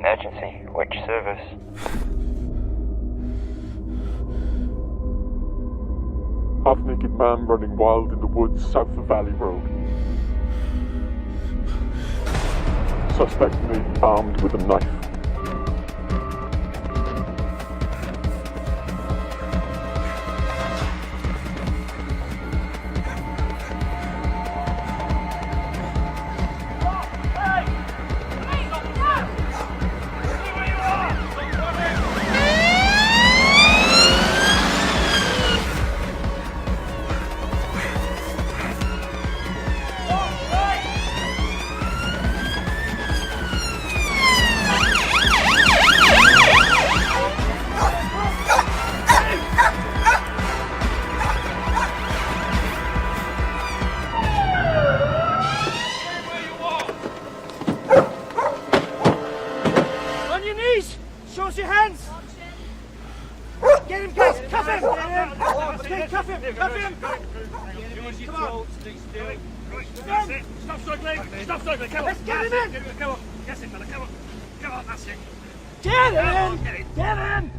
Emergency. Which service? Half-naked man running wild in the woods south of Valley Road. Suspect may be armed with a knife. Show us your hands! Get him, guys! Cuff him! Okay, cuff him! Cuff him! Come on! That's it! Stop struggling! Stop struggling! Come on! Let's get him in! Come on! Yes, it, fella! Come on! Come on! That's it! Get him! Come on, get it! Get him!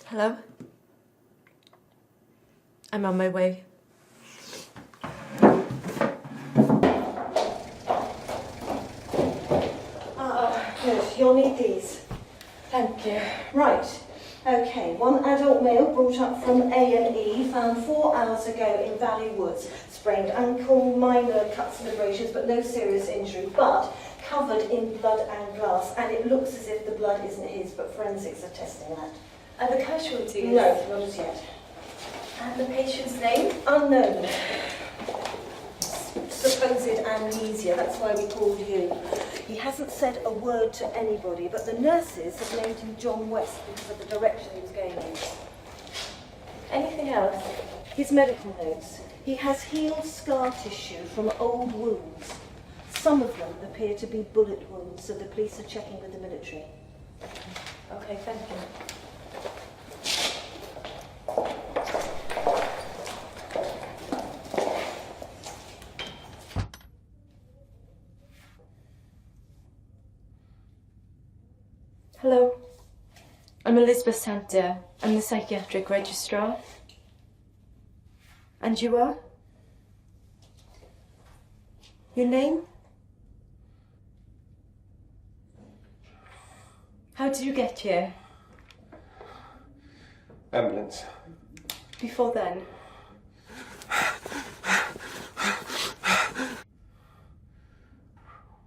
Hello? I'm on my way. Good. You'll need these. Thank you. Right. Okay. One adult male brought up from A&E, found 4 hours ago in Valley Woods. Sprained ankle, minor cuts and abrasions, but no serious injury. But covered in blood and glass, and it looks as if the blood isn't his, but forensics are testing that. Are the casualties? No, not as yet. And the patient's name? Unknown. Supposed amnesia, that's why we called you. He hasn't said a word to anybody, but the nurses have named him John West because of the direction he was going in. Anything else? His medical notes. He has healed scar tissue from old wounds. Some of them appear to be bullet wounds, so the police are checking with the military. Okay, thank you. Hello. I'm Elizabeth Santer. I'm the psychiatric registrar. And you are? Your name? How did you get here? Ambulance. Before then?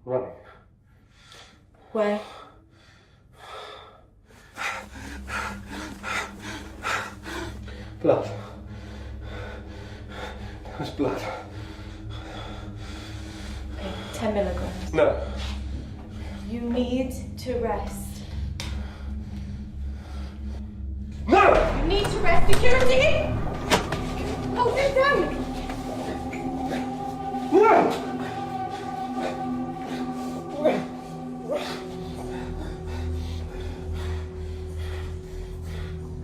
Running. Where? Blood. There was blood. Okay, 10 milligrams. No. You need to rest. No! You need to rest. Security! Hold it down! No!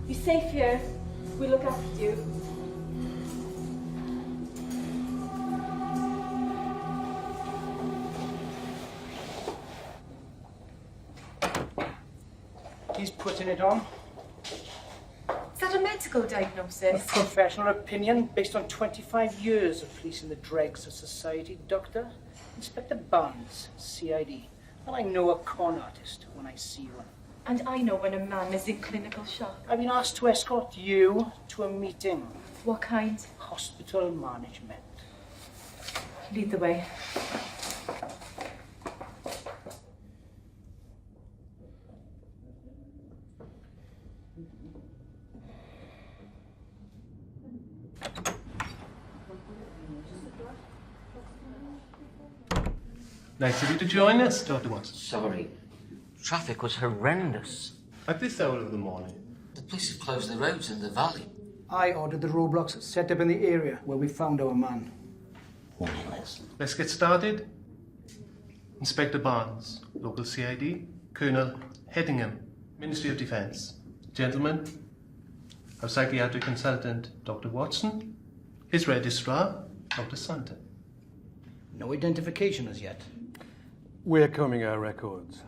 You're safe here. We look after you. passing it on. Is that a medical A diagnosis? professional opinion based on 25 years of policing the dregs of society, Doctor. Inspector Barnes, CID. Well, I know a con artist when I see one. And I know when a man is in clinical shock. I've been asked to escort you to a meeting. What kind? Hospital management. Lead the way. Nice of you to join us, Dr. Watson. Sorry. Traffic was horrendous. At this hour of the morning. The police have closed the roads in the valley. I ordered the roadblocks set up in the area where we found our man. Let's get started. Inspector Barnes, local CID. Colonel Headingham, Ministry of Defence. Gentlemen, our psychiatric consultant, Dr. Watson. His registrar, Dr. Santa. No identification as yet. We're combing our records.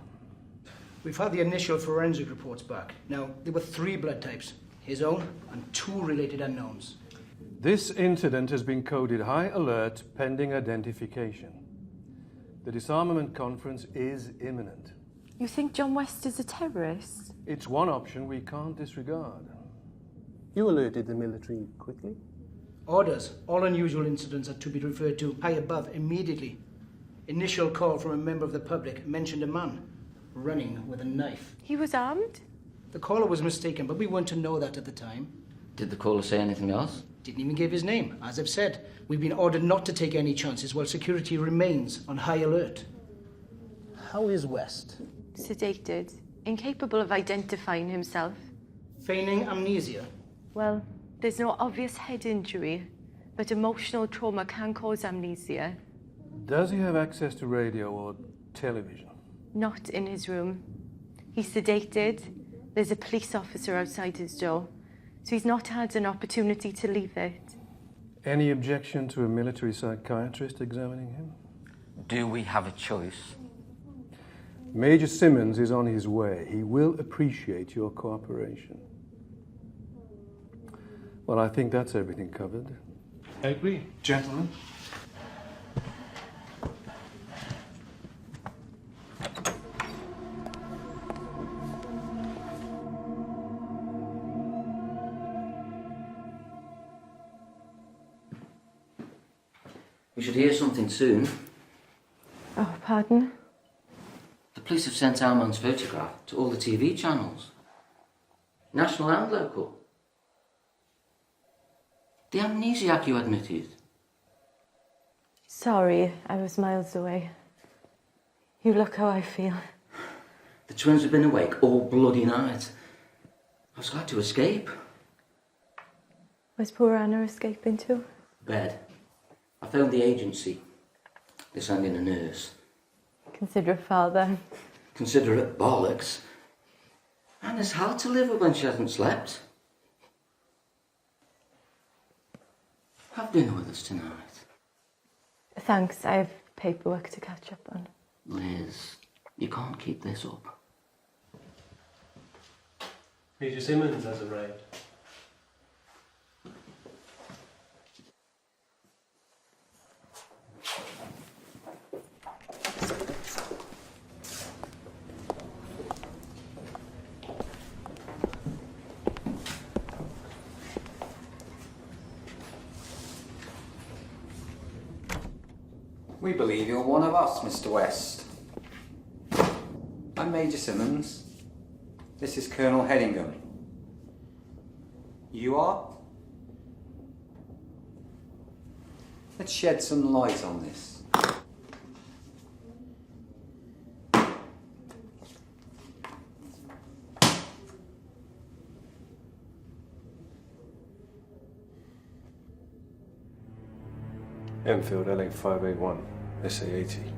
We've had the initial forensic reports back. Now, there were 3 blood types. His own and 2 related unknowns. This incident has been coded high alert pending identification. The disarmament conference is imminent. You think John West is a terrorist? It's one option we can't disregard. You alerted the military quickly? Orders. All unusual incidents are to be referred to high above immediately. Initial call from a member of the public mentioned a man running with a knife. He was armed? The caller was mistaken, but we weren't to know that at the time. Did the caller say anything else? Didn't even give his name. As I've said, we've been ordered not to take any chances while security remains on high alert. How is West? Sedated. Incapable of identifying himself. Feigning amnesia. Well, there's no obvious head injury, but emotional trauma can cause amnesia. Does he have access to radio or television? Not in his room. He's sedated. There's a police officer outside his door, so he's not had an opportunity to leave it. Any objection to a military psychiatrist examining him? Do we have a choice? Major Simmons is on his way. He will appreciate your cooperation. Well, I think that's everything covered. I agree. Gentlemen. We should hear something soon. Oh, pardon? The police have sent our man's photograph to all the TV channels. National and local. The amnesiac you admitted. Sorry, I was miles away. You look how I feel. The twins have been awake all bloody night. I was glad to escape. Where's poor Anna escaping to? Bed. I phoned the agency. They sent in a nurse. Considerate father. Considerate bollocks. Anna's hard to live with when she hasn't slept. Have dinner with us tonight. Thanks, I have paperwork to catch up on. Liz, you can't keep this up. Major Simmons has arrived. We believe you're one of us, Mr. West. I'm Major Simmons. This is Colonel Headingham. You are? Let's shed some light on this. Enfield LA581, SA-80.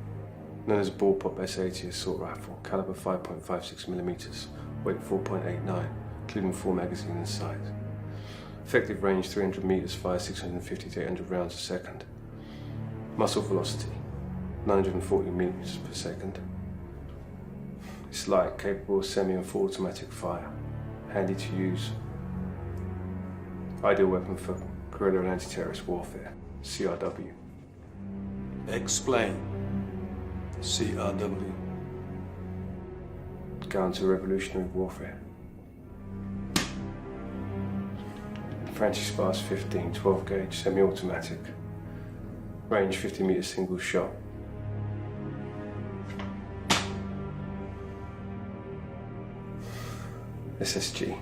Known as Bullpup SA-80 assault rifle, caliber 5.56mm, weight 4.89, including 4 magazines inside. Effective range 300 meters, fire 650 to 800 rounds a second. Muzzle velocity 940 meters per second. It's light, capable of semi and full automatic fire. handy to use. Ideal weapon for guerrilla and anti-terrorist warfare, CRW. Explain. CRW. Counter-revolutionary warfare. Francis Spars 15, 12 gauge, semi-automatic. Range 50 meters, single shot. SSG.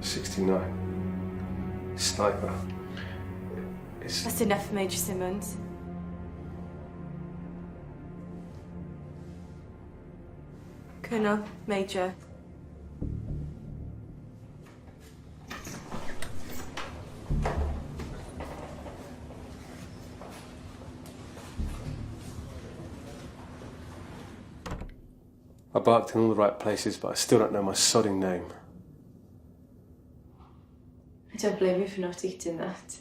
69. Sniper. That's enough, Major Simmons. Colonel, Major. I barked in all the right places, but I still don't know my sodding name. I don't blame you for not eating that.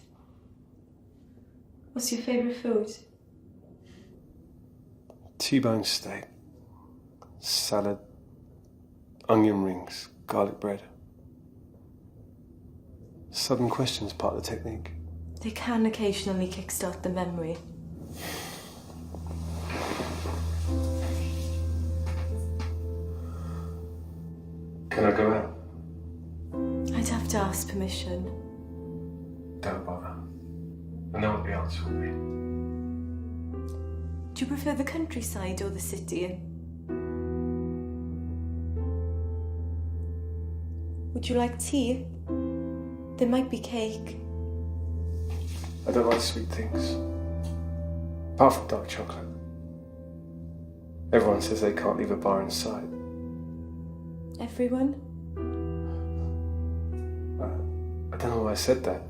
What's your favourite food? T-bone steak, salad, onion rings, garlic bread. Sudden questions part of the technique. They can occasionally kickstart the memory. Can I go out? I'd have to ask permission. Don't bother. I know what the answer will be. Do you prefer the countryside or the city? Would you like tea? There might be cake. I don't like sweet things. Apart from dark chocolate. Everyone says they can't leave a bar in sight. Everyone? I don't know why I said that.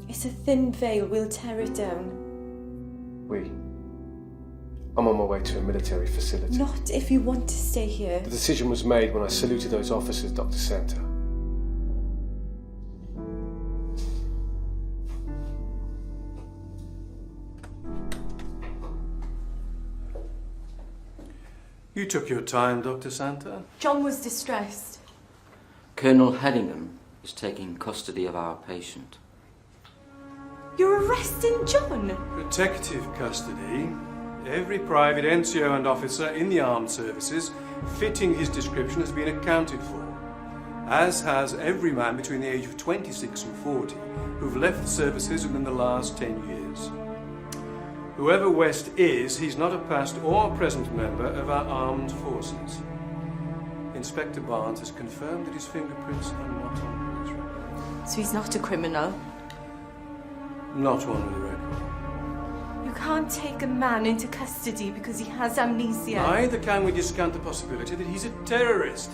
It's a thin veil. We'll tear it down. I'm on my way to a military facility. Not if you want to stay here. The decision was made when I saluted those officers, Dr. Santa. You took your time, Dr. Santa. John was distressed. Colonel Hedingham is taking custody of our patient. You're arresting John? Protective custody. Every private, NCO and officer in the armed services fitting his description has been accounted for, as has every man between the age of 26 and 40 who've left the services within the last 10 years. Whoever West is, he's not a past or present member of our armed forces. Inspector Barnes has confirmed that his fingerprints are not on the police record. So he's not a criminal? Not one with a record. You can't take a man into custody because he has amnesia. Neither can we discount the possibility that he's a terrorist.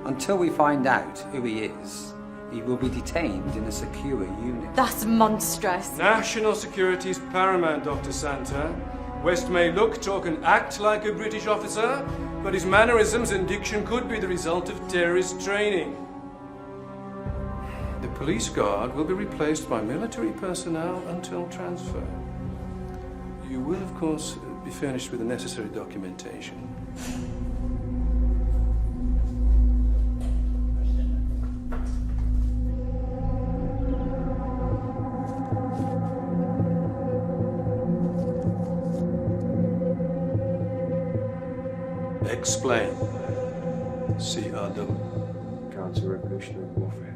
Until we find out who he is, he will be detained in a secure unit. That's monstrous. National security is paramount, Dr. Santa. West may look, talk and act like a British officer, but his mannerisms and diction could be the result of terrorist training. The police guard will be replaced by military personnel until transfer. You will, of course, be furnished with the necessary documentation. Explain. CRW. Counter-revolutionary warfare.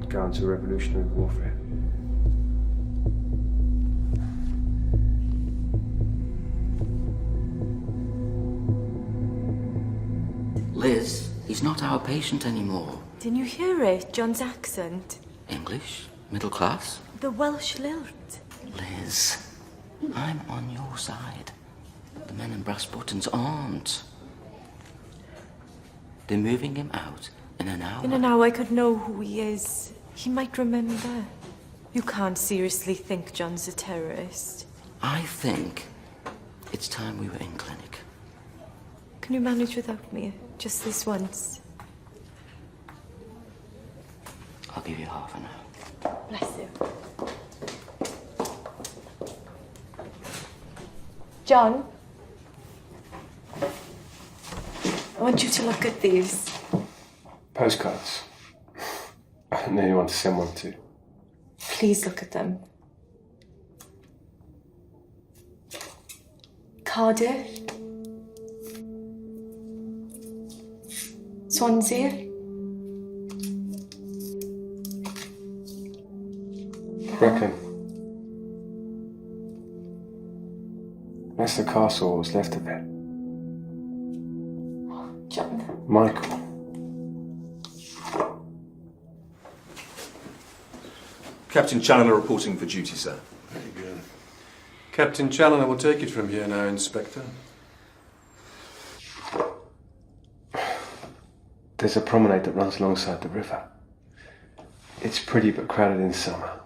Counter-revolutionary warfare. Liz, he's not our patient anymore. Didn't you hear it? John's accent. English? Middle class? The Welsh lilt. Liz, I'm on your side. The men in brass buttons aren't. They're moving him out in an hour. In an hour I could know who he is. He might remember. You can't seriously think John's a terrorist. I think it's time we were in clinic. Can you manage without me? Just this once. I'll give you half an hour. Bless you. John? want you to look at these. Postcards. I don't know anyone to send one to. Please look at them. Cardiff. Swansea. Brecon. That's the castle, what was left of it. Jonathan. Michael. Captain Challoner reporting for duty, sir. Very good. Captain Challoner will take it from here now, Inspector. There's a promenade that runs alongside the river. It's pretty but crowded in summer.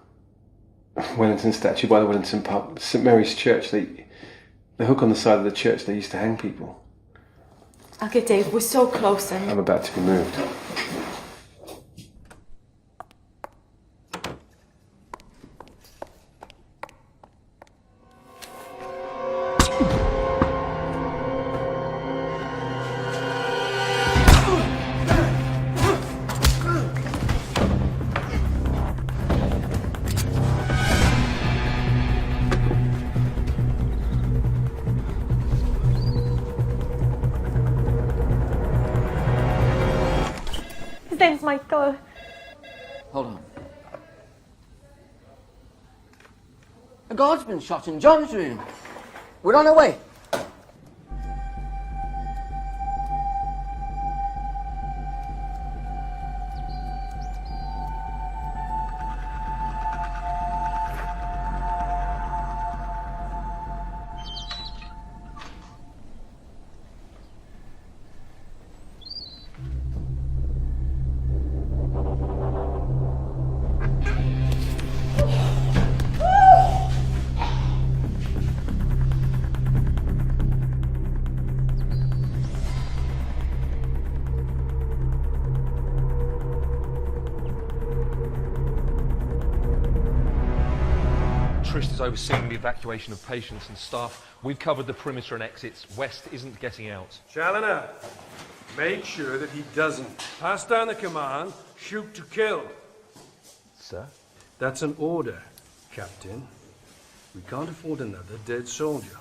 Wellington statue by the Wellington pub. St Mary's Church. The hook on the side of the church they used to hang people. Okay, Dave, we're so close and... I'm about to be moved. His name's Michael. Hold on. A guard's been shot in John's room. We're on our way. Trist is overseeing the evacuation of patients and staff. We've covered the perimeter and exits. West isn't getting out. Challoner, make sure that he doesn't. Pass down the command, shoot to kill. Sir? That's an order, Captain. We can't afford another dead soldier.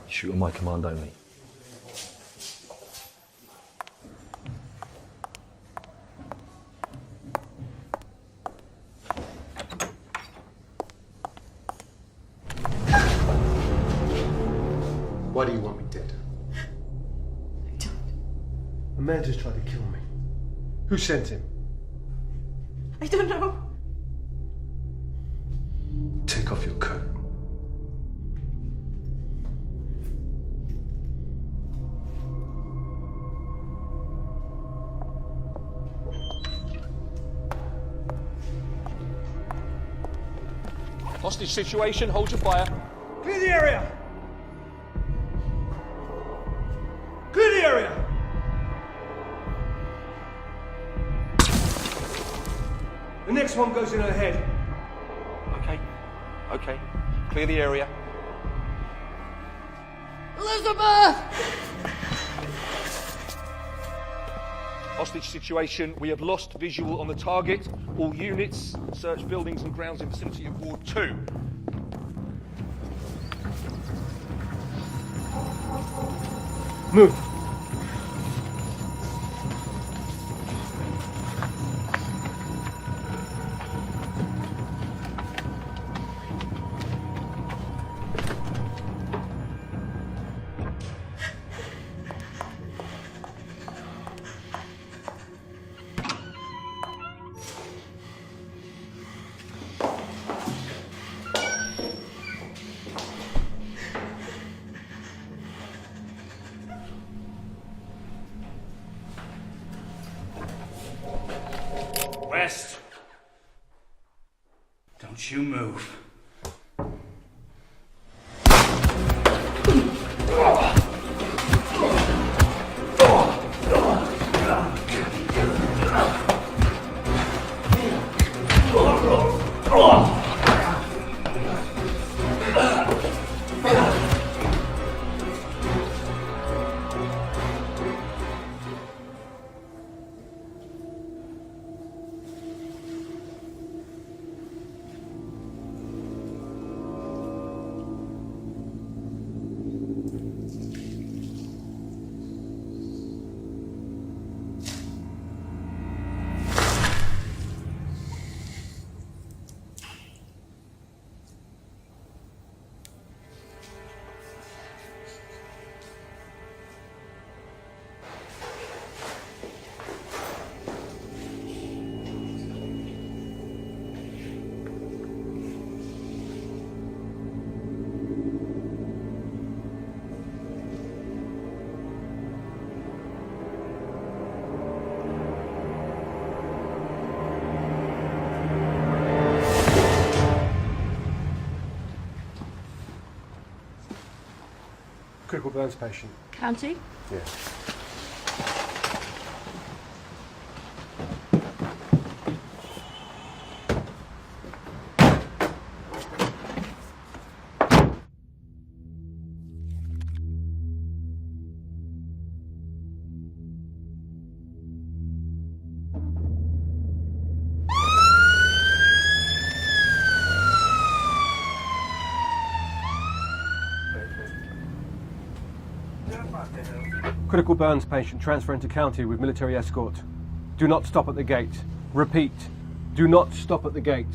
Shoot on my command only. Why do you want me dead? I don't. A man just tried to kill me. Who sent him? I don't know. Take off your coat. Hostage situation, hold your fire. Clear the area! Clear the area! The next one goes in ahead. Okay. Clear the area. Elizabeth! Hostage situation, we have lost visual on the target. All units, search buildings and grounds in vicinity of Ward 2. Move. West. Don't you move. Critical burns patient. County? Yeah. Critical burns patient transferring to county with military escort. Do not stop at the gate. Repeat, do not stop at the gate.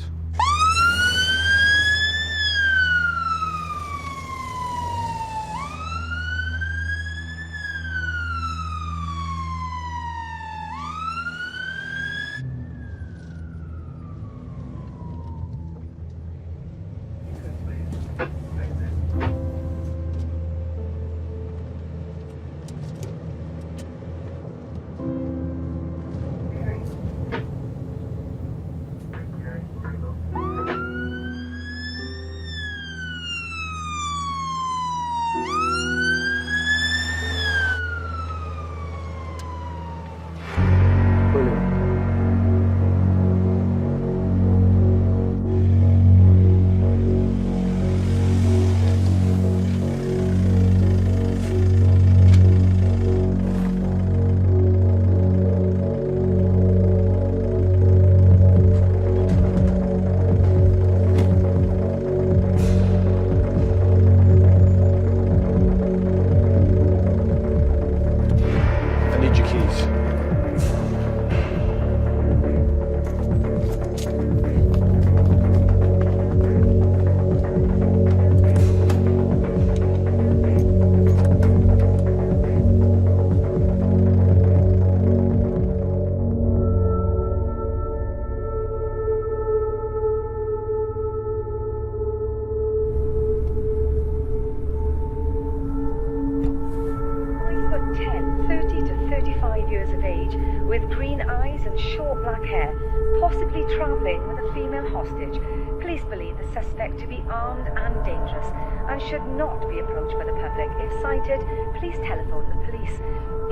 with green eyes and short black hair, possibly travelling with a female hostage. Police believe the suspect to be armed and dangerous and should not be approached by the public. If sighted, please telephone the police.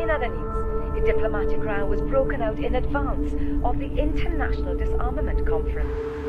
In other news, a diplomatic row was broken out in advance of the International Disarmament Conference.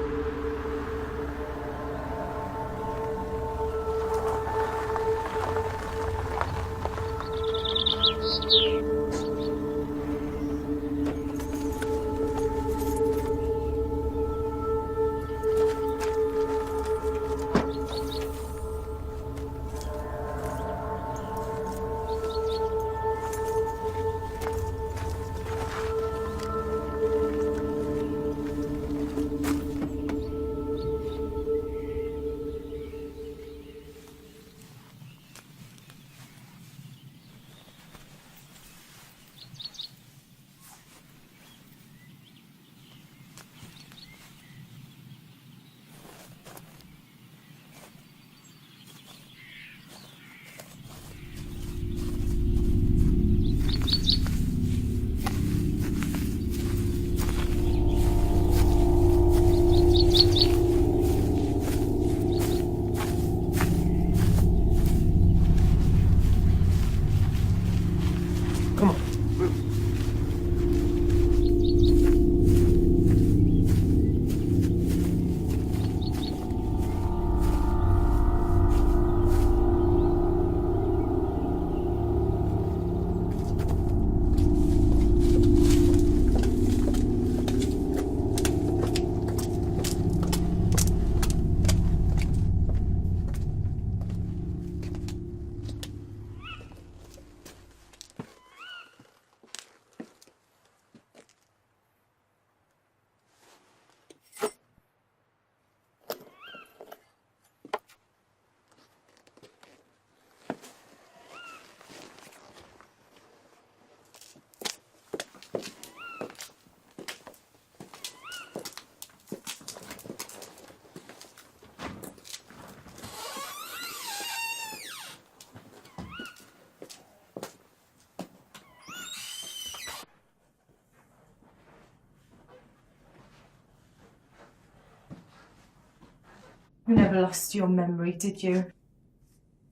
You never lost your memory, did you?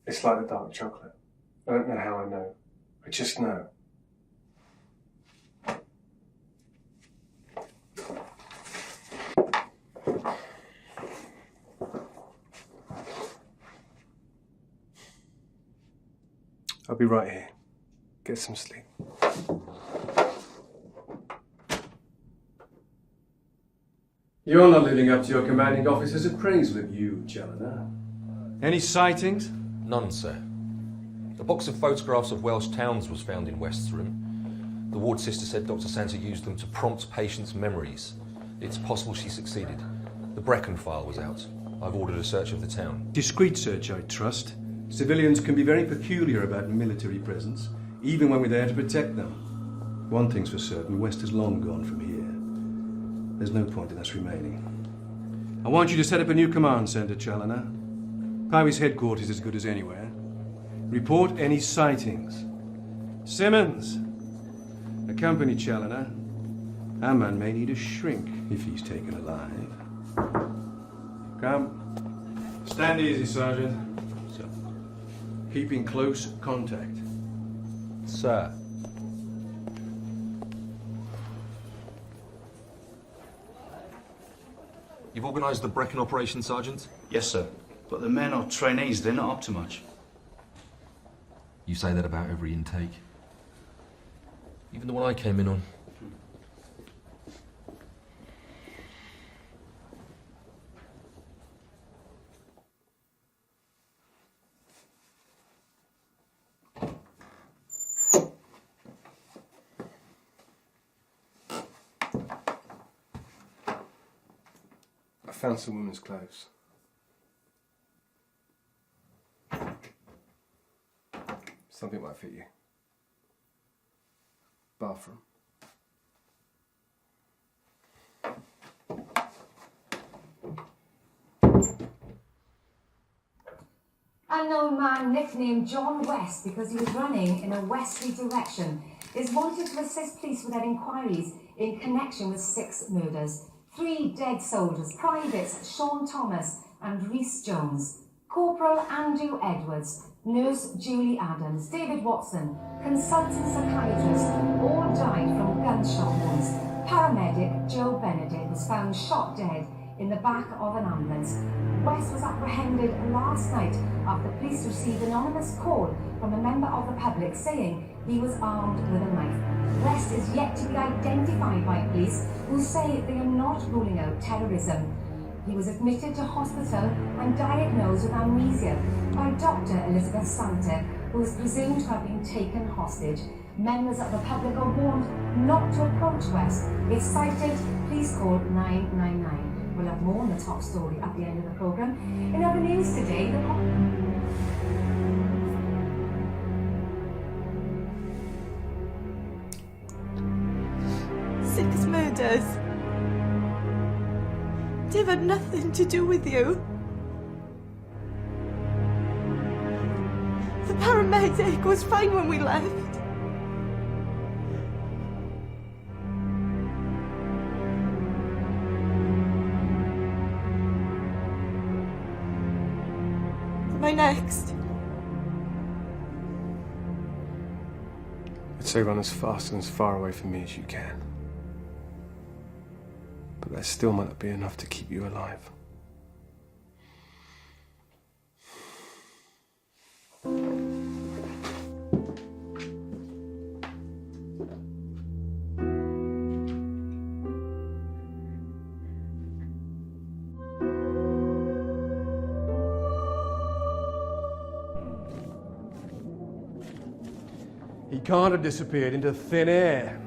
It's like the dark chocolate. I don't know how I know. I just know. I'll be right here. Get some sleep. You're not living up to your commanding officer's appraisal of you, Challoner. Any sightings? None, sir. A box of photographs of Welsh towns was found in West's room. The ward sister said Dr. Santa used them to prompt patients' memories. It's possible she succeeded. The Brecon file was out. I've ordered a search of the town. Discreet search, I trust. Civilians can be very peculiar about military presence, even when we're there to protect them. One thing's for certain, West is long gone from here. There's no point in us remaining. I want you to set up a new command centre, Challoner. Powys headquarters is as good as anywhere. Report any sightings. Simmons, accompany Challoner. Our man may need a shrink if he's taken alive. Come. Stand easy, Sergeant. So, keep in close contact. Sir. You've organised the Brecon operation, Sergeant? Yes, sir. But the men are trainees, they're not up to much. You say that about every intake. Even the one I came in on. I found some women's clothes. Something might fit you. Bathroom. Unknown man nicknamed John West because he was running in a westerly direction is wanted to assist police with their inquiries in connection with 6 murders. 3 dead soldiers, privates Sean Thomas and Rhys Jones, Corporal Andrew Edwards, Nurse Julie Adams, David Watson, consultant psychiatrist, all died from gunshot wounds. Paramedic Joe Benedict was found shot dead in the back of an ambulance. West was apprehended last night after police received an anonymous call from a member of the public saying he was armed with a knife. West is yet to be identified by police, who say they are not ruling out terrorism. He was admitted to hospital and diagnosed with amnesia by Dr. Elizabeth Santa, who is presumed to have been taken hostage. Members of the public are warned not to approach West. If cited, please call 999. We'll have more on the top story at the end of the programme. In other news today, the 6 murders. They've had nothing to do with you. The paramedic was fine when we left. Am I next? I'd say run as fast and as far away from me as you can. But that still might not be enough to keep you alive. He can't have disappeared into thin air.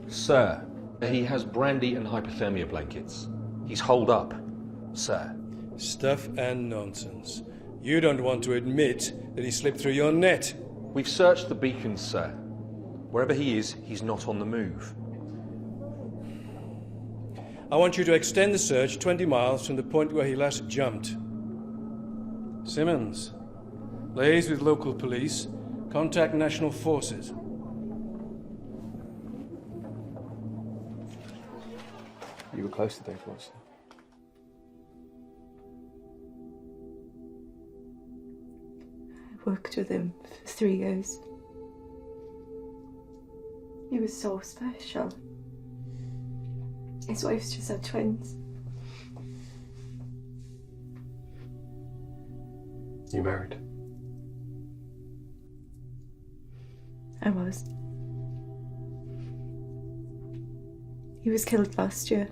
Sir, he has brandy and hypothermia blankets. He's holed up, sir. Stuff and nonsense. You don't want to admit that he slipped through your net. We've searched the beacons, sir. Wherever he is, he's not on the move. I want you to extend the search 20 miles from the point where he last jumped. Simmons, liaise with local police. Contact national forces. You were close to Dave Watson. I worked with him for 3 years. He was so special. His wife's just had twins. You married? I was. He was killed last year.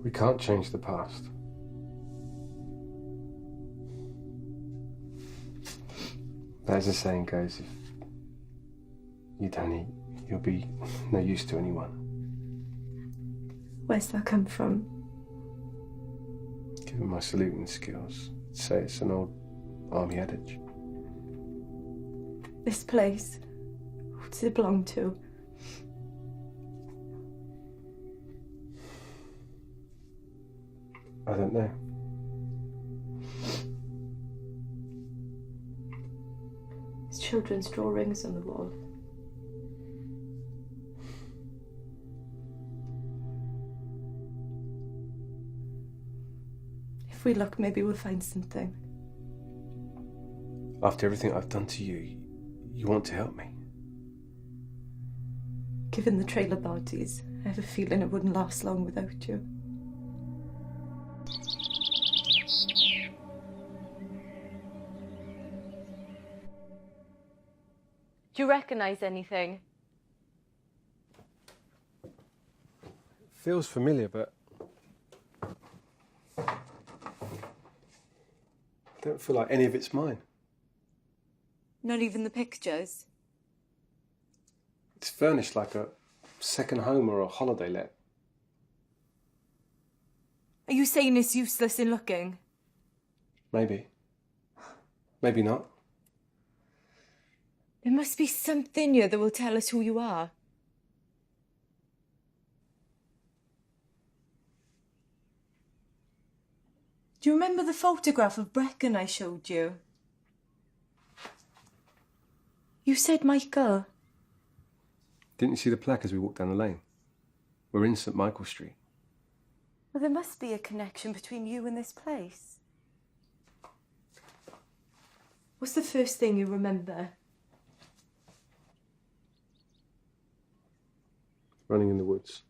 We can't change the past. As the saying goes, if you don't eat, you'll be no use to anyone. Where's that come from? Given my saluting skills, I'd say it's an old army adage. This place, who does it belong to? I don't know. There's children's drawings on the wall. If we look, maybe we'll find something. After everything I've done to you, you want to help me? Given the trailer bodies, I have a feeling it wouldn't last long without you. Do you recognise anything? Feels familiar, but I don't feel like any of it's mine. Not even the pictures? It's furnished like a second home or a holiday let. Are you saying it's useless in looking? Maybe. Maybe not. There must be something here that will tell us who you are. Do you remember the photograph of Brecon I showed you? You said Michael. Didn't you see the plaque as we walked down the lane? We're in St. Michael Street. Well, there must be a connection between you and this place. What's the first thing you remember? Running in the woods.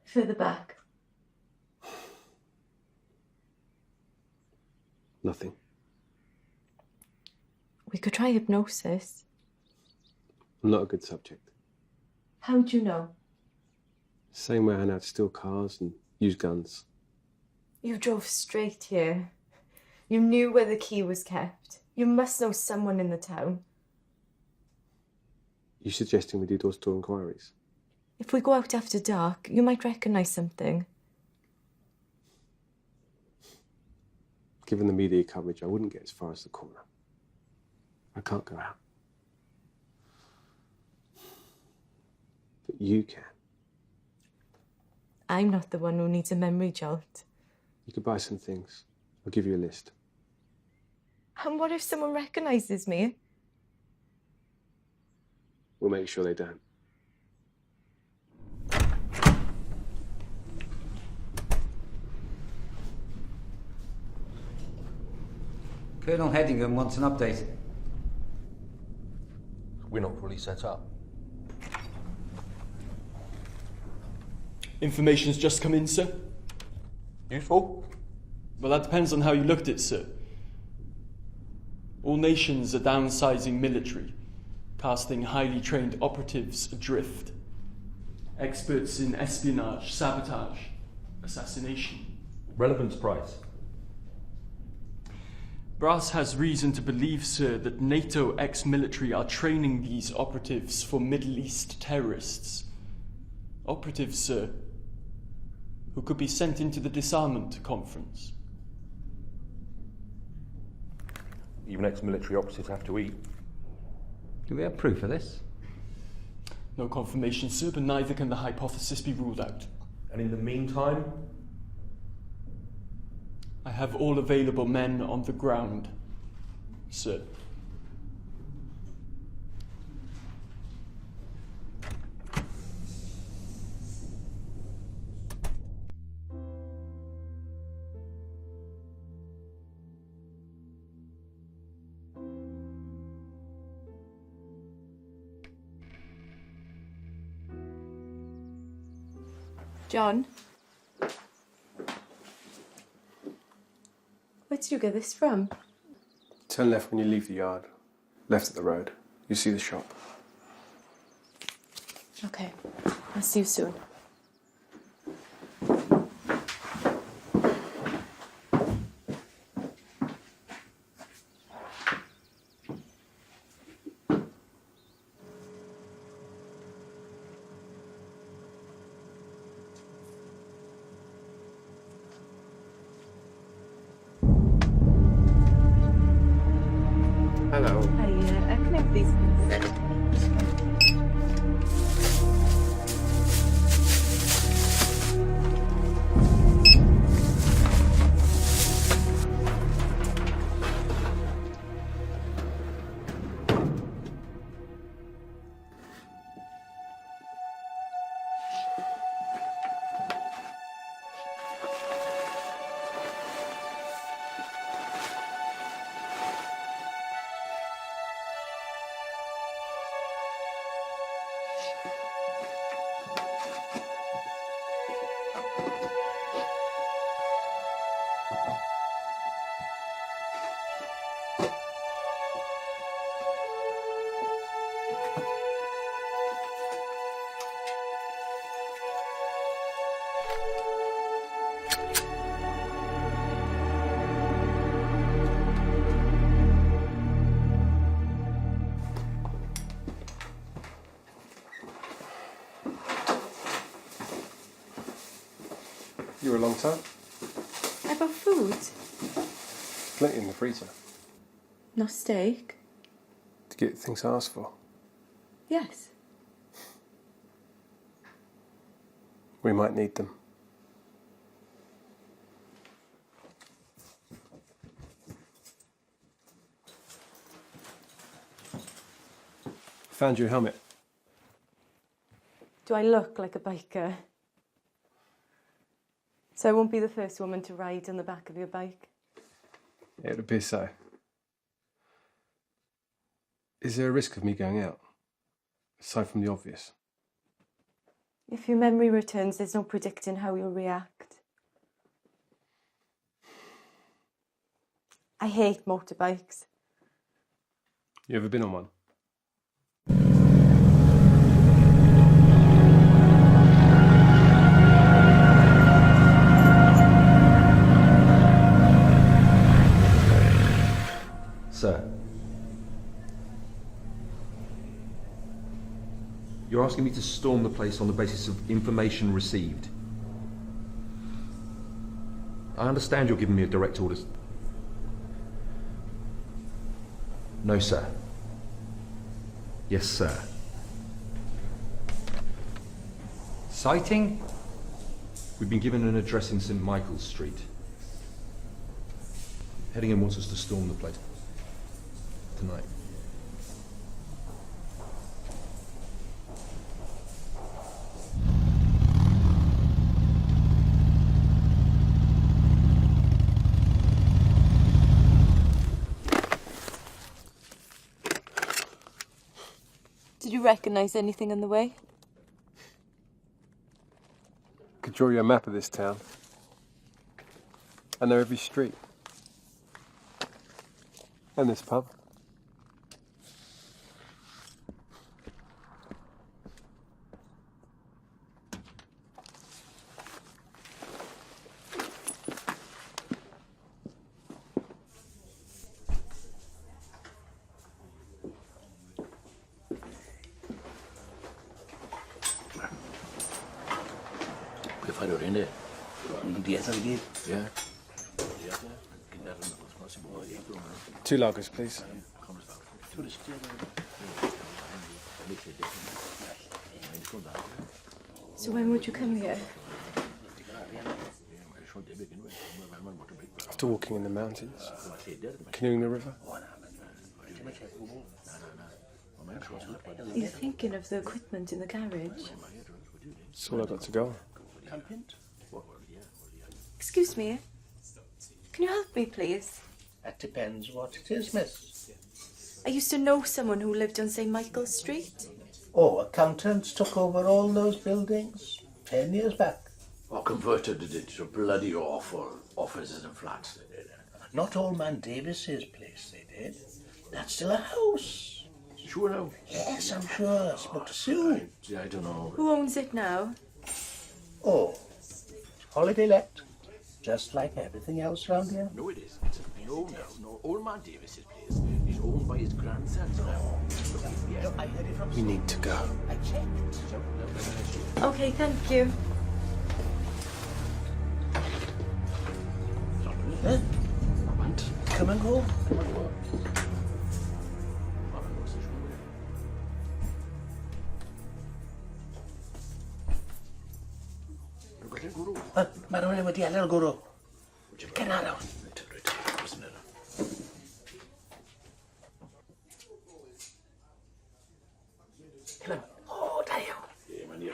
Further back. Nothing. We could try hypnosis. I'm not a good subject. How'd you know? Same way I know how to steal cars and use guns. You drove straight here. You knew where the key was kept. You must know someone in the town. You suggesting we do door-to-door inquiries? If we go out after dark, you might recognise something. Given the media coverage, I wouldn't get as far as the corner. I can't go out. But you can. I'm not the one who needs a memory jolt. You could buy some things. I'll give you a list. And what if someone recognises me? We'll make sure they don't. Colonel Headingham wants an update. We're not fully set up. Information's just come in, sir. Useful? Well, that depends on how you looked at it, sir. All nations are downsizing military, casting highly trained operatives adrift. Experts in espionage, sabotage, assassination. Relevance price. Brass has reason to believe, sir, that NATO ex-military are training these operatives for Middle East terrorists. Operatives, sir, who could be sent into the disarmament conference. Even ex-military operatives have to eat. Do we have proof of this? No confirmation, sir, but neither can the hypothesis be ruled out. And in the meantime? I have all available men on the ground, sir. John? Where did you get this from? Turn left when you leave the yard. Left at the road. You see the shop. Okay. I'll see you soon. Hello. Hi, can I have these, please? You were a long time? About food? Plenty in the freezer. No steak? To get things I asked for. Yes. We might need them. Found your helmet. Do I look like a biker? So I won't be the first woman to ride on the back of your bike? It would appear so. Is there a risk of me going out? Aside from the obvious. If your memory returns, there's no predicting how you'll react. I hate motorbikes. You ever been on one? Sir, you're asking me to storm the place on the basis of information received. I understand you're giving me a direct orders. No, sir. Yes, sir. Sighting? We've been given an address in St. Michael's Street. Headingham wants us to storm the place tonight. Did you recognise anything on the way? Could draw you a map of this town. I know every street. And this pub. Che fai Lorene? Un dieta di yeah. 2 lagers, please. So when would you come here? After walking in the mountains, canoeing the river. Are you thinking of the equipment in the garage? That's all I've got to go on. Excuse me. Can you help me, please? That depends what it is, miss. I used to know someone who lived on St. Michael's Street. Oh, accountants took over all those buildings 10 years back. Or converted it into bloody awful offices and flats, they did. Not Old Man Davis's place, they did. That's still a house. Sure now? Yes, I'm sure. I spoke to Sue. I don't know. Who owns it now? Oh, holiday let. Just like everything else round here. No, it isn't. No. Old Man Davis's place is owned by his grandsons now. Yeah, I heard it from We need to go. I checked. Okay, thank you. Huh? Come and go. Mae rhywun wedi adael gwrw. Gen ar nawr. O, da iawn.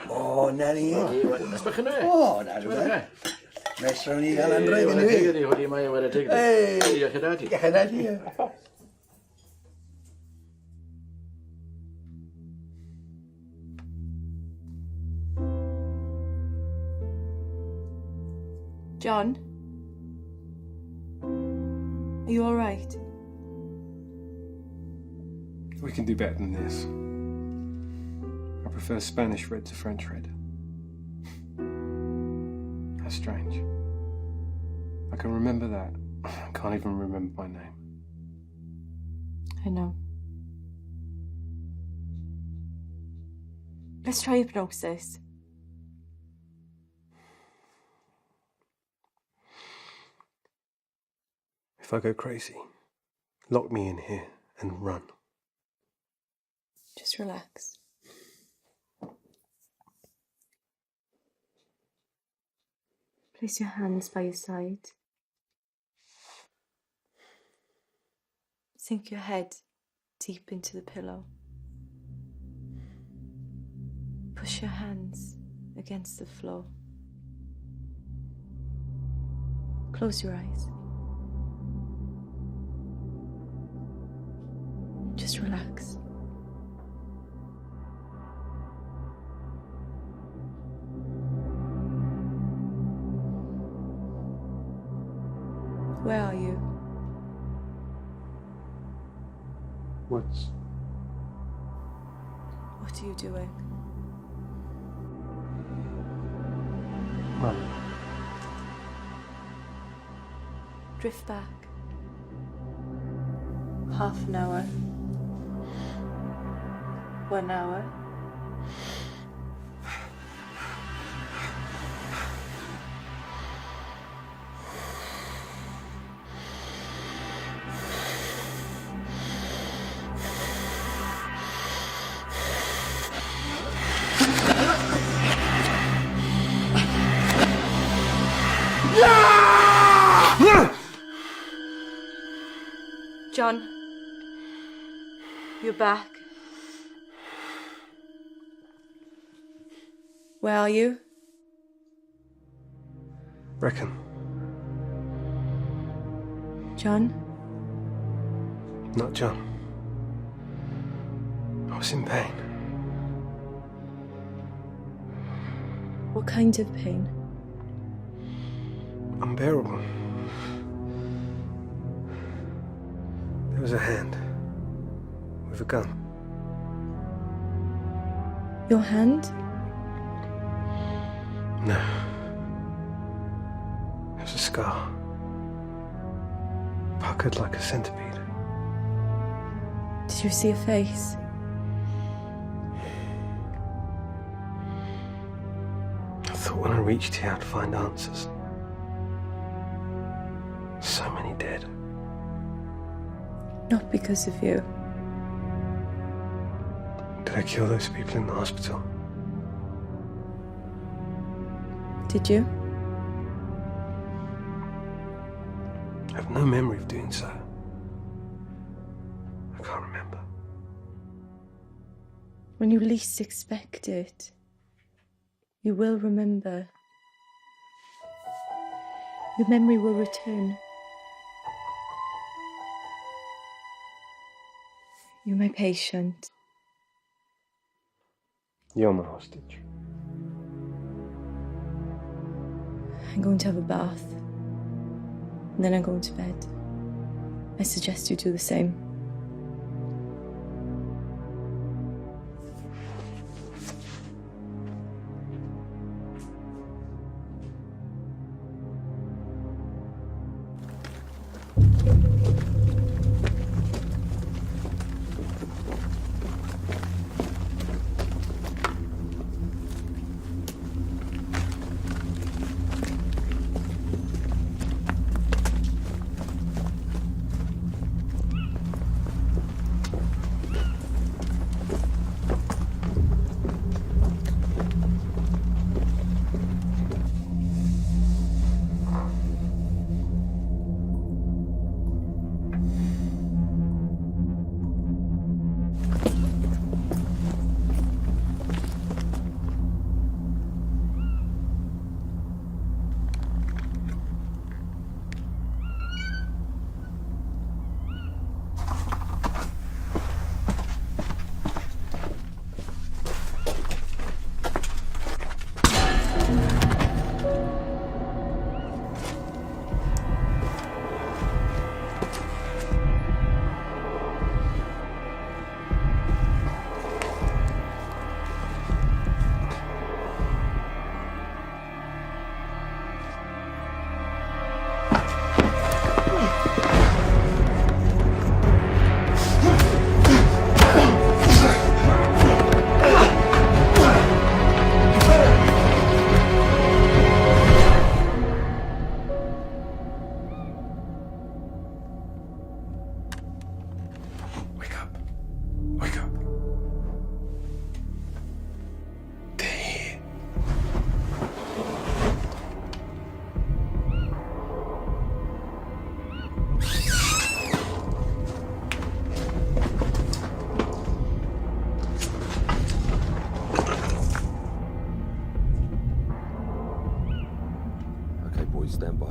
O, na ni. Nes bych yna? O, na rhywun. Nes rhawn ni gael androedd yn fi. Hodi mae wedi tegid. Ei. Diolch yn adi. Diolch yn adi. John? Are you all right? We can do better than this. I prefer Spanish red to French red. How strange. I can remember that. I can't even remember my name. I know. Let's try hypnosis. If I go crazy, lock me in here and run. Just relax. Place your hands by your side. Sink your head deep into the pillow. Push your hands against the floor. Close your eyes. Just relax. Where are you? What are you doing? Mum. Drift back. Half an hour. 1 hour. John, you're back. Where are you? Reckon. John? Not John. I was in pain. What kind of pain? Unbearable. There was a hand with a gun. Your hand? No. It was a scar. Puckered like a centipede. Did you see a face? I thought when I reached here I'd find answers. So many dead. Not because of you. Did I kill those people in the hospital? Did you? I have no memory of doing so. I can't remember. When you least expect it, you will remember. Your memory will return. You're my patient. You're my hostage. I'm going to have a bath. And then I'm going to bed. I suggest you do the same. Stand by.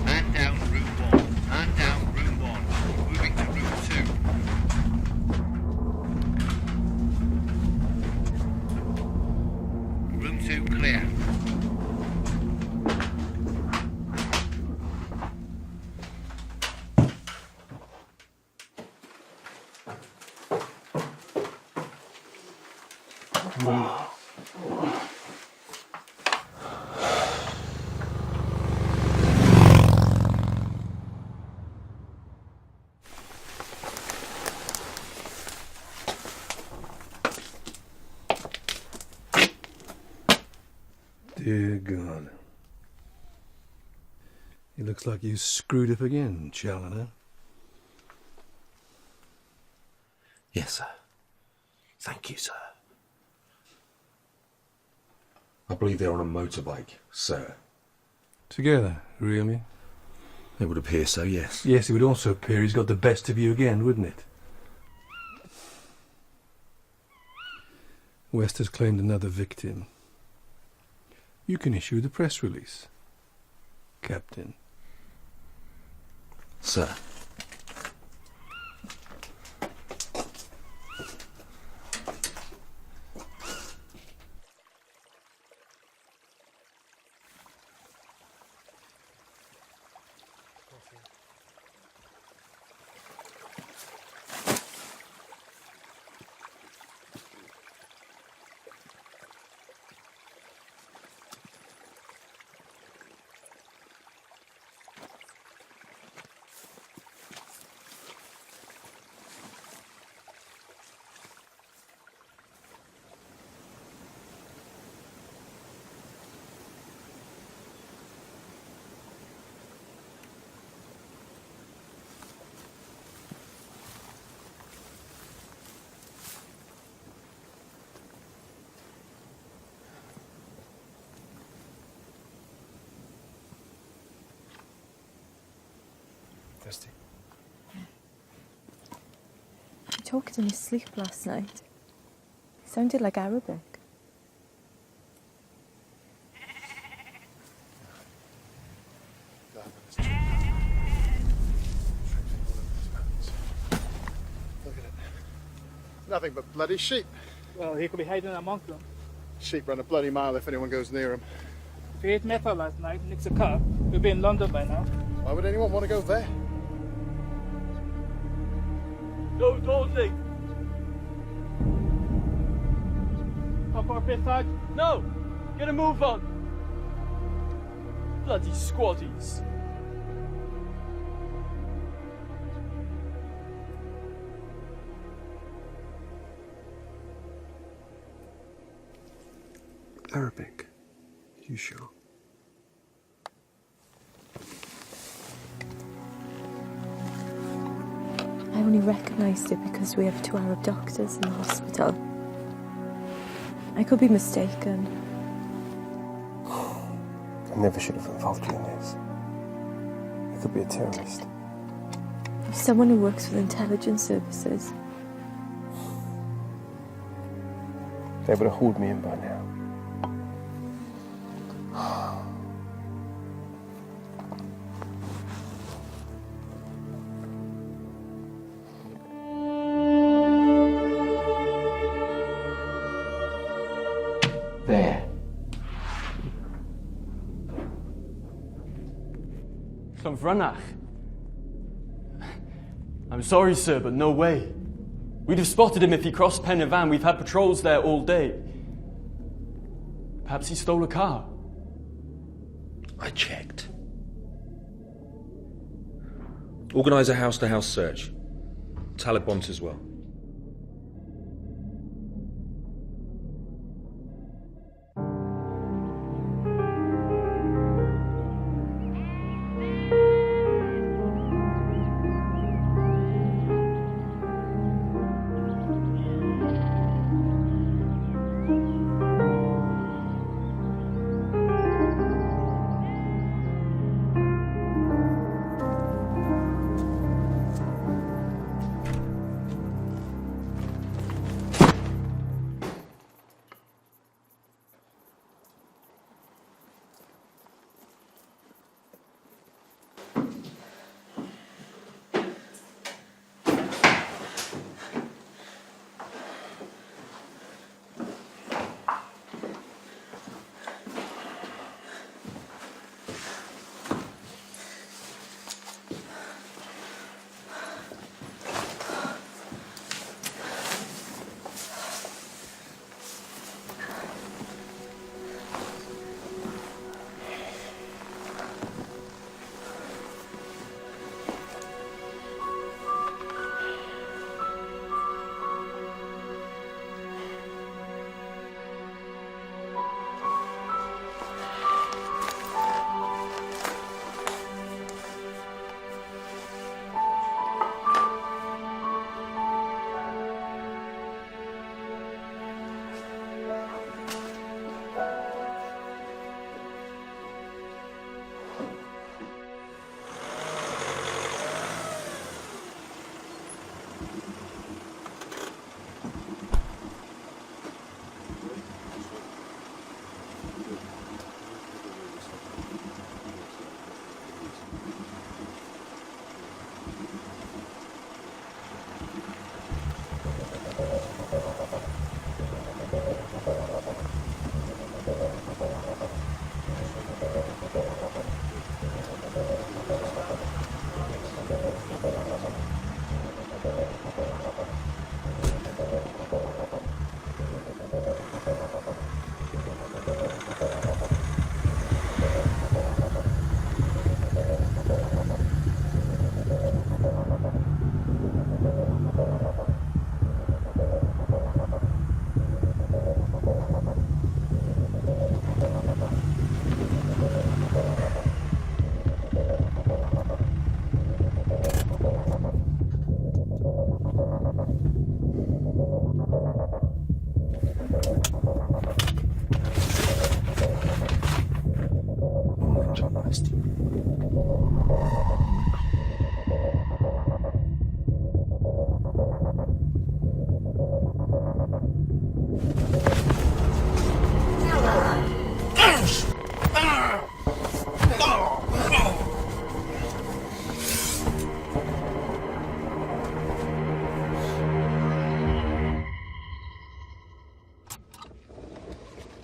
Man down room 1. Man down room 1. Moving to room 2. Room 2 clear. Dear God. It looks like you screwed up again, Challoner. Yes, sir. Thank you, sir. I believe they're on a motorbike, sir. Together, really? It would appear so, yes. Yes, it would also appear he's got the best of you again, wouldn't it? West has claimed another victim. You can issue the press release, Captain. Sir. He talked in his sleep last night. It sounded like Arabic. Nothing but bloody sheep. Well, he could be hiding amongst them. Sheep run a bloody mile if anyone goes near them. If he ate metal last night and nicks a car, he'll be in London by now. Why would anyone want to go there? Go, Dawsey! Come for a piss, Sarge? No! Get a move on! Bloody squaddies. Arabic. You sure? I only recognised it because we have 2 Arab doctors in the hospital. I could be mistaken. I never should have involved you in this. You could be a terrorist. If someone who works with intelligence services. They would have hauled me in by now. There. Llanfrynach. I'm sorry, sir, but no way. We'd have spotted him if he crossed Pen y Fan. We've had patrols there all day. Perhaps he stole a car. I checked. Organise a house-to-house search. Talibont as well.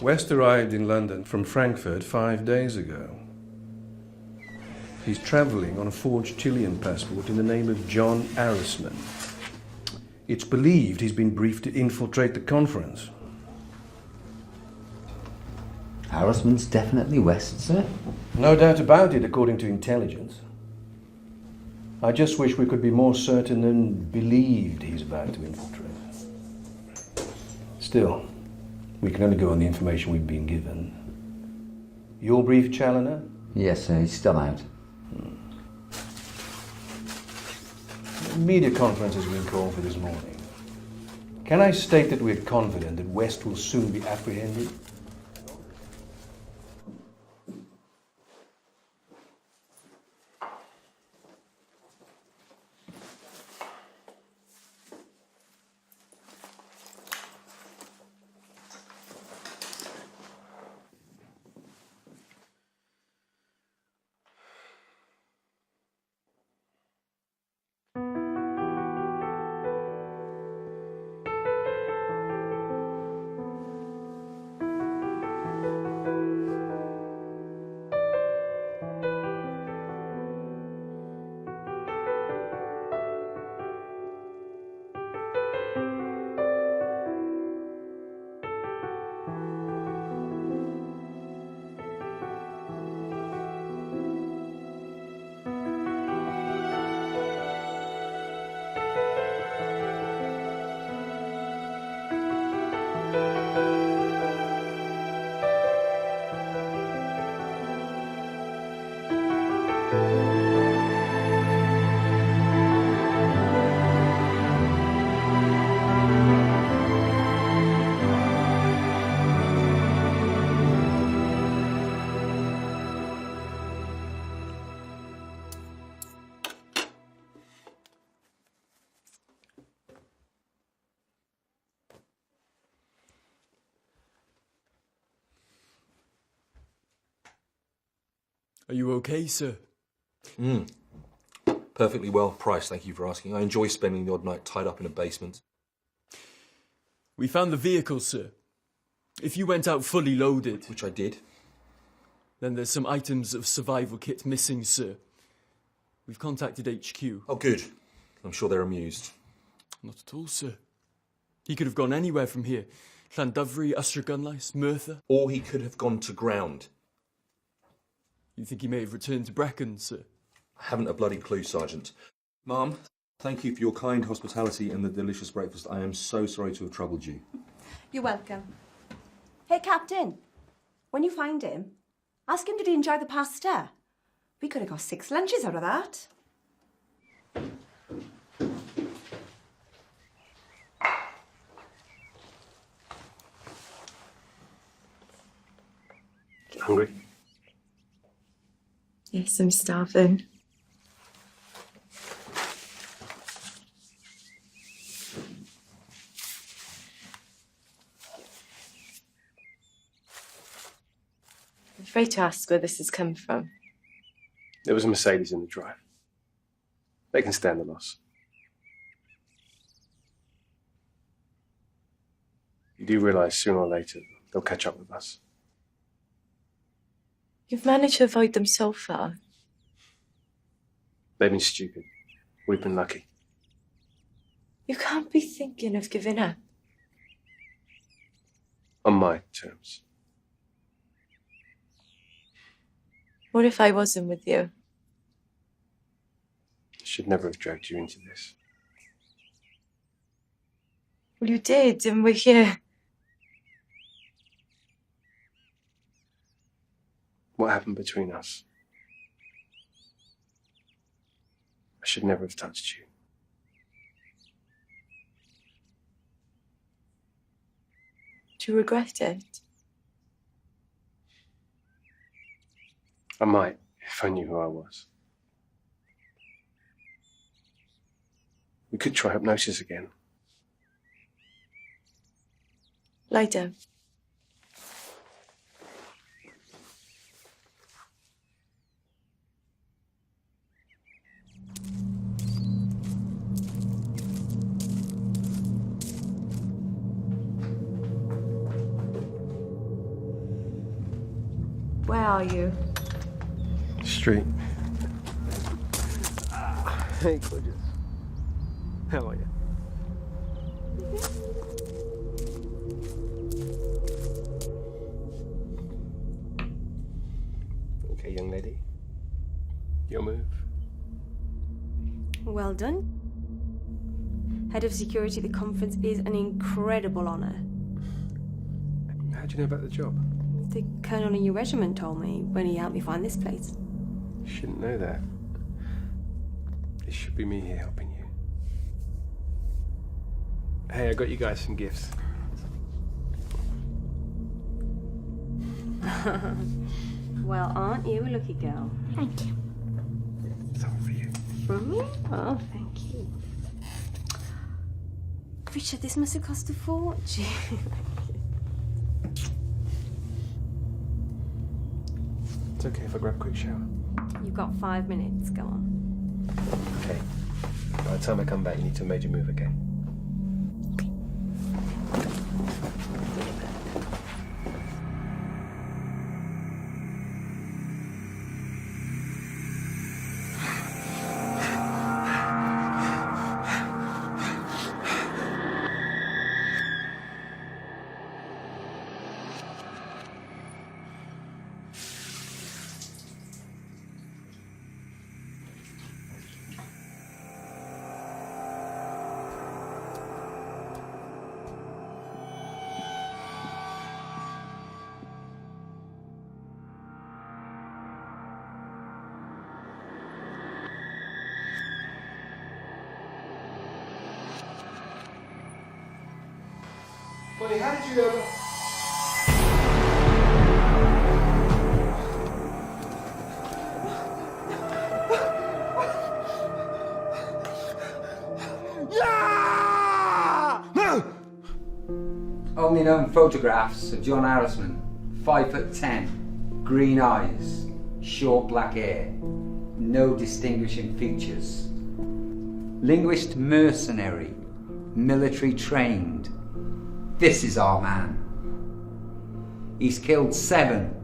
West arrived in London from Frankfurt 5 days ago. He's travelling on a forged Chilean passport in the name of John Arrisman. It's believed he's been briefed to infiltrate the conference. Harrisman's definitely West, sir? No doubt about it, according to intelligence. I just wish we could be more certain and believed he's about to infiltrate. Still, we can only go on the information we've been given. Your brief, Challoner? Yes, sir, he's still out. The media conference has been called for this morning. Can I state that we're confident that West will soon be apprehended? Are you okay, sir? Perfectly well priced, thank you for asking. I enjoy spending the odd night tied up in a basement. We found the vehicle, sir. If you went out fully loaded... Which I did. Then there's some items of survival kit missing, sir. We've contacted HQ. Oh, good. I'm sure they're amused. Not at all, sir. He could have gone anywhere from here. Llandovery, Ystrad, Merthyr. Or he could have gone to ground. You think he may have returned to Brecon, sir? I haven't a bloody clue, Sergeant. Ma'am, thank you for your kind hospitality and the delicious breakfast. I am so sorry to have troubled you. You're welcome. Hey, Captain, when you find him, ask him did he enjoy the pasta. We could have got 6 lunches out of that. Hungry? Yes, I'm starving. I'm afraid to ask where this has come from. There was a Mercedes in the drive. They can stand the loss. You do realise sooner or later they'll catch up with us. You've managed to avoid them so far. They've been stupid. We've been lucky. You can't be thinking of giving up. On my terms. What if I wasn't with you? I should never have dragged you into this. Well, you did, and we're here. What happened between us? I should never have touched you. Do you regret it? I might, if I knew who I was. We could try hypnosis again. Lie down. Where are you? Street. Hey, gorgeous. How are you? Okay, young lady. Your move. Well done. Head of security at the conference is an incredible honour. How do you know about the job? The colonel in your regiment told me when he helped me find this place. You shouldn't know that. It should be me here helping you. Hey, I got you guys some gifts. Well, aren't you a lucky girl? Thank you. Something for you. From me? Oh, thank you. Richard, this must have cost a fortune. It's okay if I grab a quick shower. You've got 5 minutes. Go on. Okay. By the time I come back, you need to have made your move, okay? Buddy, how did you ever... Only known photographs of John Harrisman, 5'10", green eyes, short black hair, no distinguishing features. Linguist mercenary, military trained. This is our man. He's killed 7,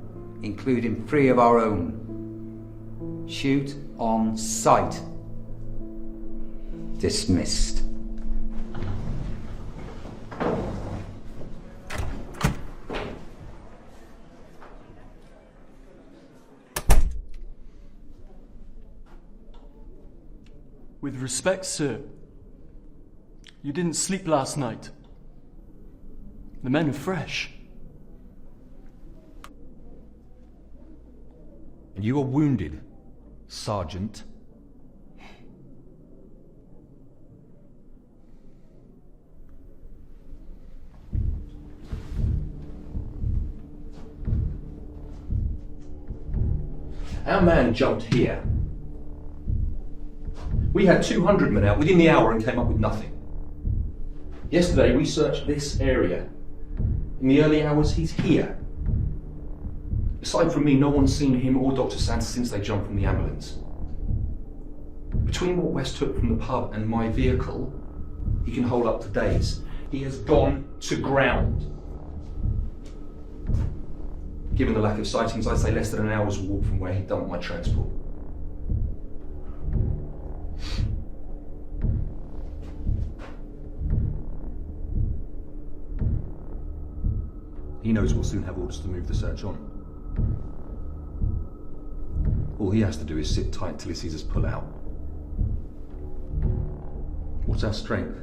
including 3 of our own. Shoot on sight. Dismissed. With respect, sir, you didn't sleep last night. The men are fresh. And you are wounded, Sergeant. Our man jumped here. We had 200 men out within the hour and came up with nothing. Yesterday we searched this area. In the early hours, he's here. Aside from me, no one's seen him or Dr. Santa since they jumped from the ambulance. Between what West took from the pub and my vehicle, he can hold up to days. He has gone to ground. Given the lack of sightings, I'd say less than an hour's walk from where he dumped my transport. He knows we'll soon have orders to move the search on. All he has to do is sit tight till he sees us pull out. What's our strength?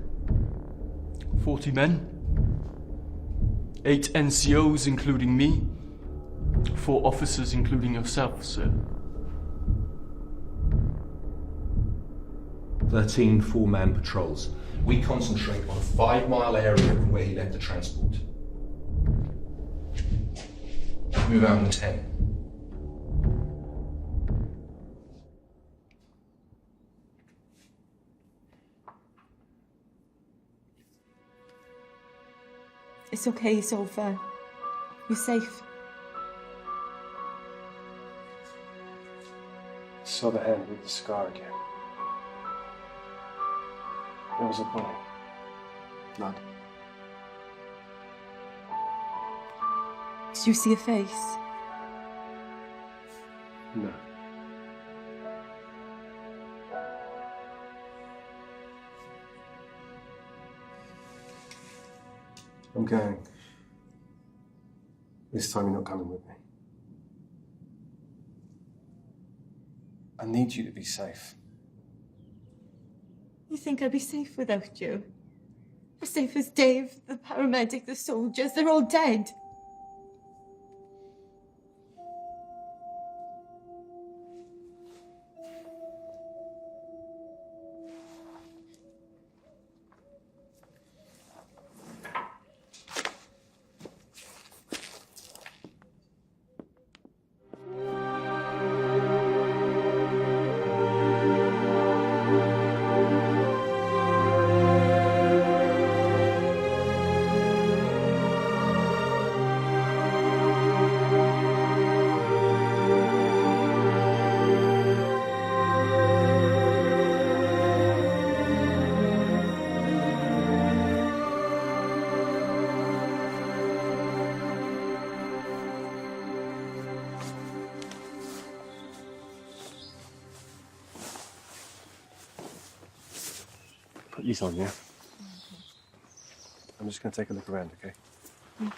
40 men. 8 NCOs, including me. 4 officers, including yourself, sir. 13 4-man patrols. We concentrate on a 5-mile area from where he left the transport. Move out in 10. It's okay, it's over. You're safe. I saw the hand with the scar again. There was a bullet. Blood. Did you see a face? No. I'm going. This time you're not coming with me. I need you to be safe. You think I'd be safe without you? As safe as Dave, the paramedic, the soldiers, they're all dead. Put these on, yeah? I'm just going to take a look around, okay? Okay.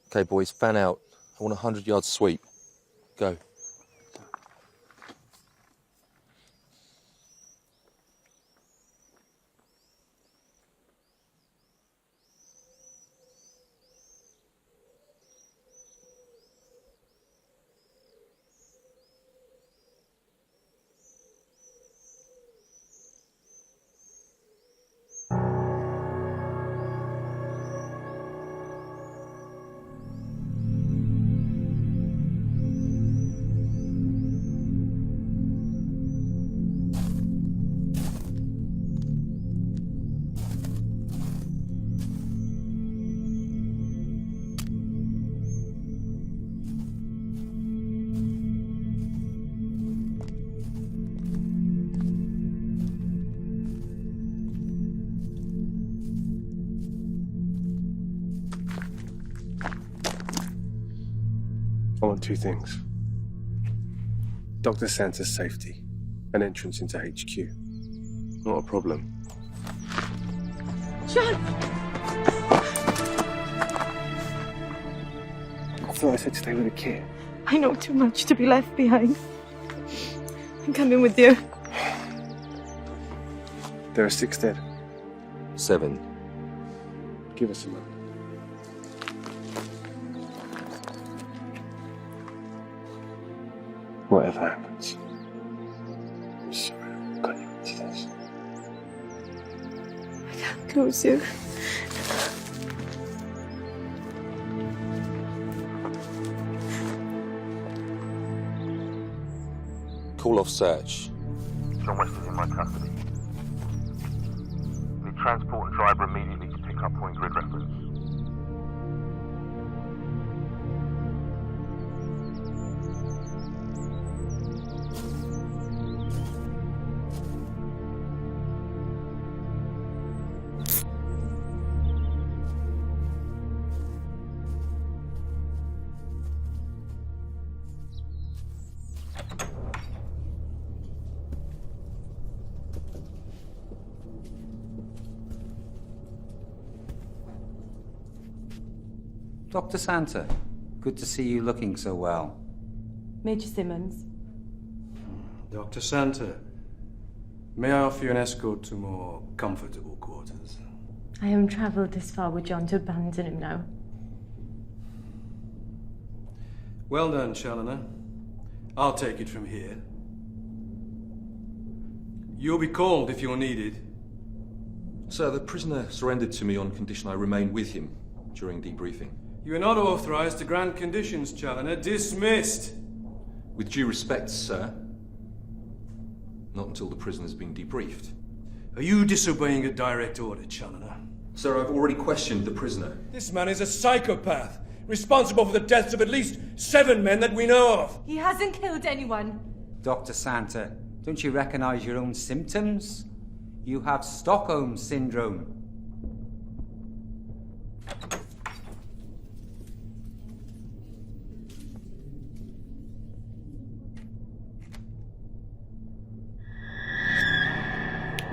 Okay, boys, fan out. I want a 100-yard sweep. Go. I want two things. Dr. Santa's safety and entrance into HQ. Not a problem. John! I thought I said stay with the kid. I know too much to be left behind. I'm coming with you. There are 6 dead. 7. Give us a moment. Whatever happens, I'm sorry I got you into this. I can't lose you. Call off search. John West is in my custody. Need transport and driver immediately to pick up point grid reference. Dr. Santa, good to see you looking so well. Major Simmons. Dr. Santa, may I offer you an escort to more comfortable quarters? I haven't travelled this far with John to abandon him now. Well done, Challoner. I'll take it from here. You'll be called if you're needed. Sir, the prisoner surrendered to me on condition I remain with him during debriefing. You are not authorized to grant conditions, Challoner. Dismissed. With due respect, sir, Not until the prisoner's been debriefed. Are you disobeying a direct order, Challoner? Sir, I've already questioned the prisoner. This man is a psychopath, responsible for the deaths of at least 7 men that we know of. He hasn't killed anyone. Dr. Santa, don't you recognise your own symptoms? You have Stockholm Syndrome.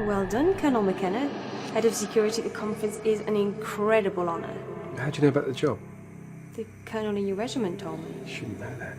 Well done, Colonel McKenna. Head of security at the conference is an incredible honour. How do you know about the job? The colonel in your regiment told me. You shouldn't know that.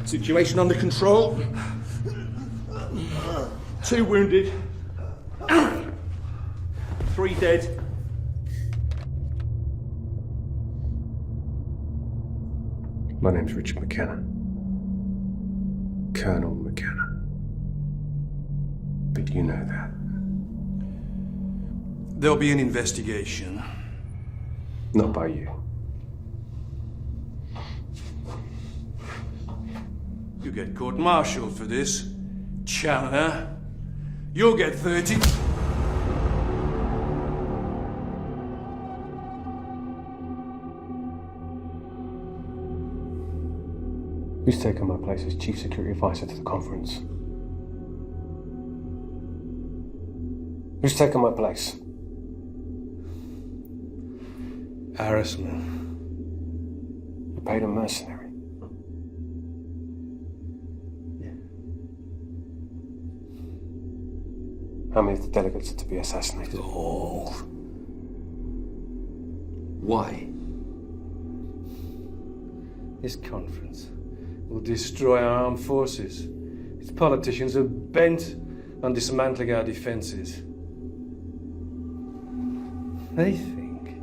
Situation under control. 2 wounded. 3 dead. My name's Richard McKenna. Colonel McKenna. But you know that. There'll be an investigation. Not by you. You get court-martialed for this, Challoner. You'll get 30. Who's taken my place as Chief Security Advisor to the conference? Who's taken my place? Harrisman. You paid a mercenary. How many of the delegates are to be assassinated? All. Why? This conference will destroy our armed forces. Its politicians are bent on dismantling our defences. They think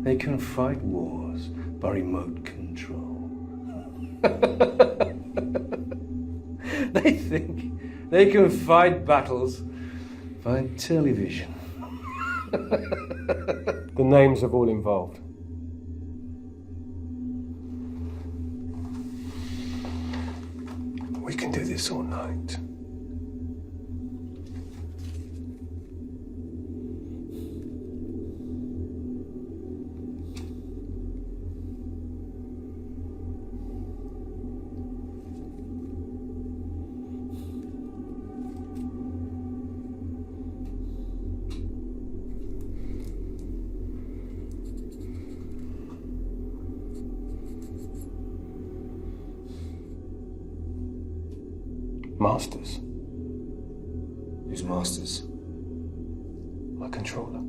they can fight wars by remote control. They think they can fight battles by television. The names of all involved. We can do this all night. Masters? Who's Masters? My controller.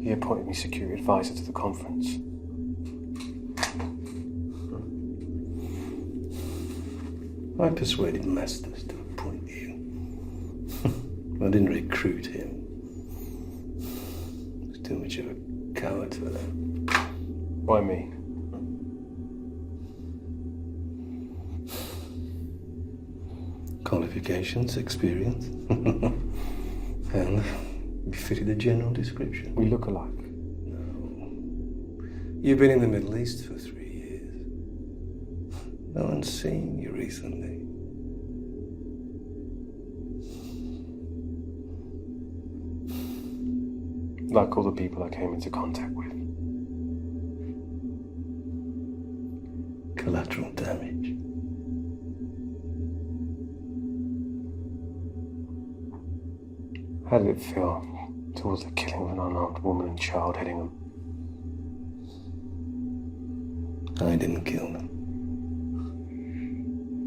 He appointed me security advisor to the conference. I persuaded Masters to appoint you. I didn't recruit him. He's too much of a coward for that. Why me? Qualifications, experience. And you fitted the general description. We look alike. You've been in the Middle East for 3 years. No one's seen you recently. Like all the people I came into contact with. Collateral damage. How did it feel towards the killing of an unarmed woman and child hitting them? I didn't kill them.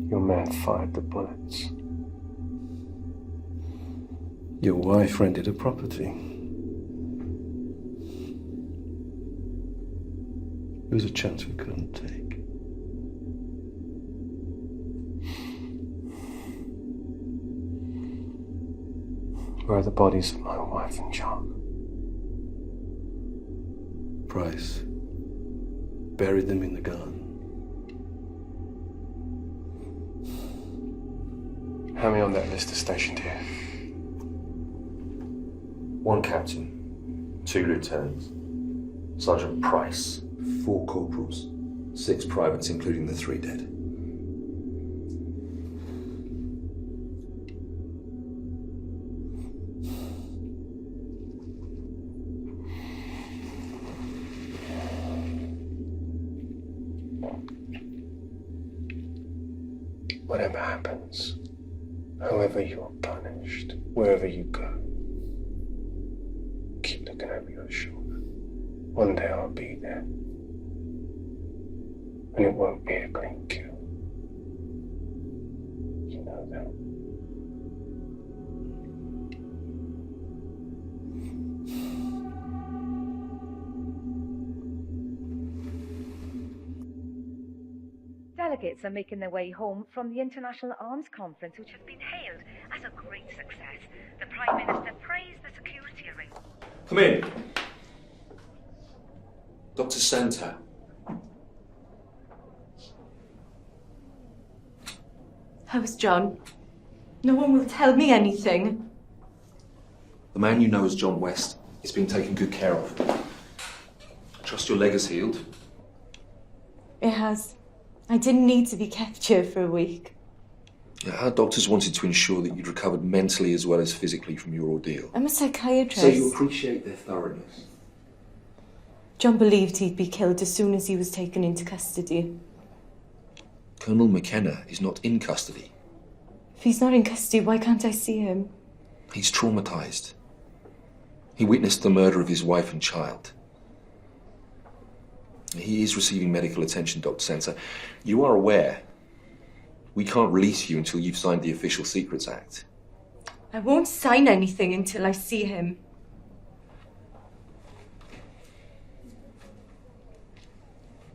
Your man fired the bullets. Your wife rented a property. It was a chance we couldn't take. Where are the bodies of my wife and child? Price buried them in the garden. How many on that list are stationed here? 1 captain, 2 lieutenants, Sergeant Price, 4 corporals, 6 privates, including the 3 dead. Whatever happens, however you are punished, wherever you go, keep looking over your shoulder. One day I'll be there. And it won't be a clean kill. You know that. Delegates are making their way home from the International Arms Conference, which has been hailed as a great success. The Prime Minister praised the security arrangements. Come in. Dr. Santa. How's John? No one will tell me anything. The man you know as John West is being taken good care of. Trust your leg has healed. It has. I didn't need to be kept here for a week. Our doctors wanted to ensure that you'd recovered mentally as well as physically from your ordeal. I'm a psychiatrist. So you appreciate their thoroughness. John believed he'd be killed as soon as he was taken into custody. Colonel McKenna is not in custody. If he's not in custody, why can't I see him? He's traumatized. He witnessed the murder of his wife and child. He is receiving medical attention, Dr. Santa. You are aware we can't release you until you've signed the Official Secrets Act. I won't sign anything until I see him.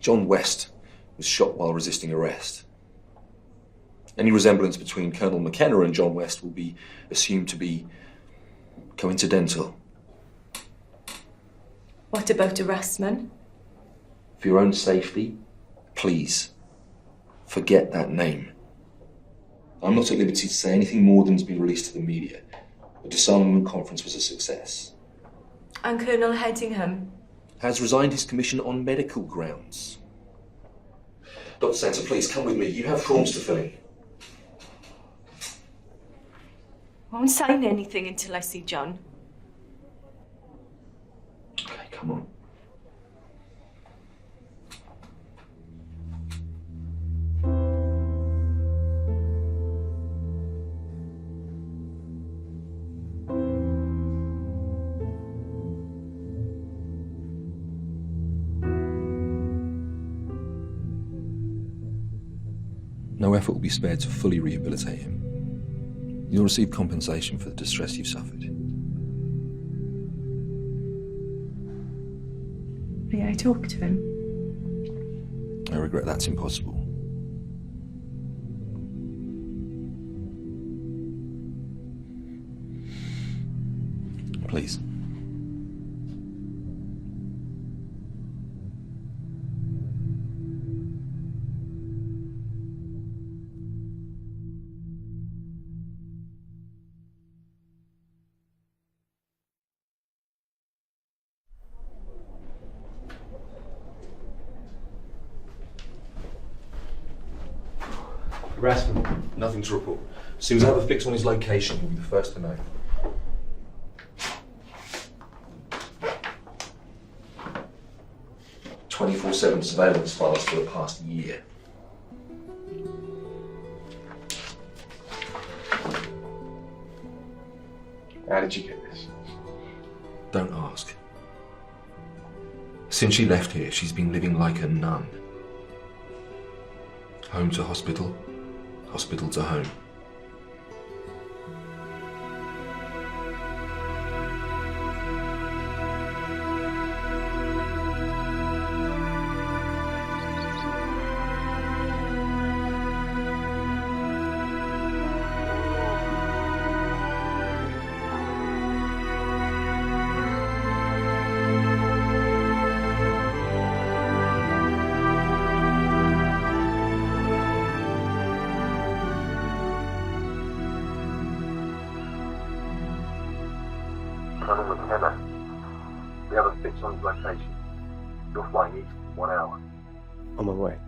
John West was shot while resisting arrest. Any resemblance between Colonel McKenna and John West will be assumed to be coincidental. What about Erasmus? For your own safety, please, forget that name. I'm not at liberty to say anything more than has been released to the media. The disarmament conference was a success. And Colonel Headingham? Has resigned his commission on medical grounds. Dr. Santa, please, come with me. You have forms to fill in. I won't sign anything until I see John. Okay, come on. No effort will be spared to fully rehabilitate him. You'll receive compensation for the distress you've suffered. May I talk to him? I regret that's impossible. Please. Harassment. Nothing to report. As soon as I have a fix on his location, you'll be the first to know. "24/7 surveillance files for the past year." How did you get this? Don't ask. Since she left here, she's been living like a nun. Home to hospital, hospital to home. Colonel McKenna, we have a fix on his location. You're flying east in 1 hour. On my way.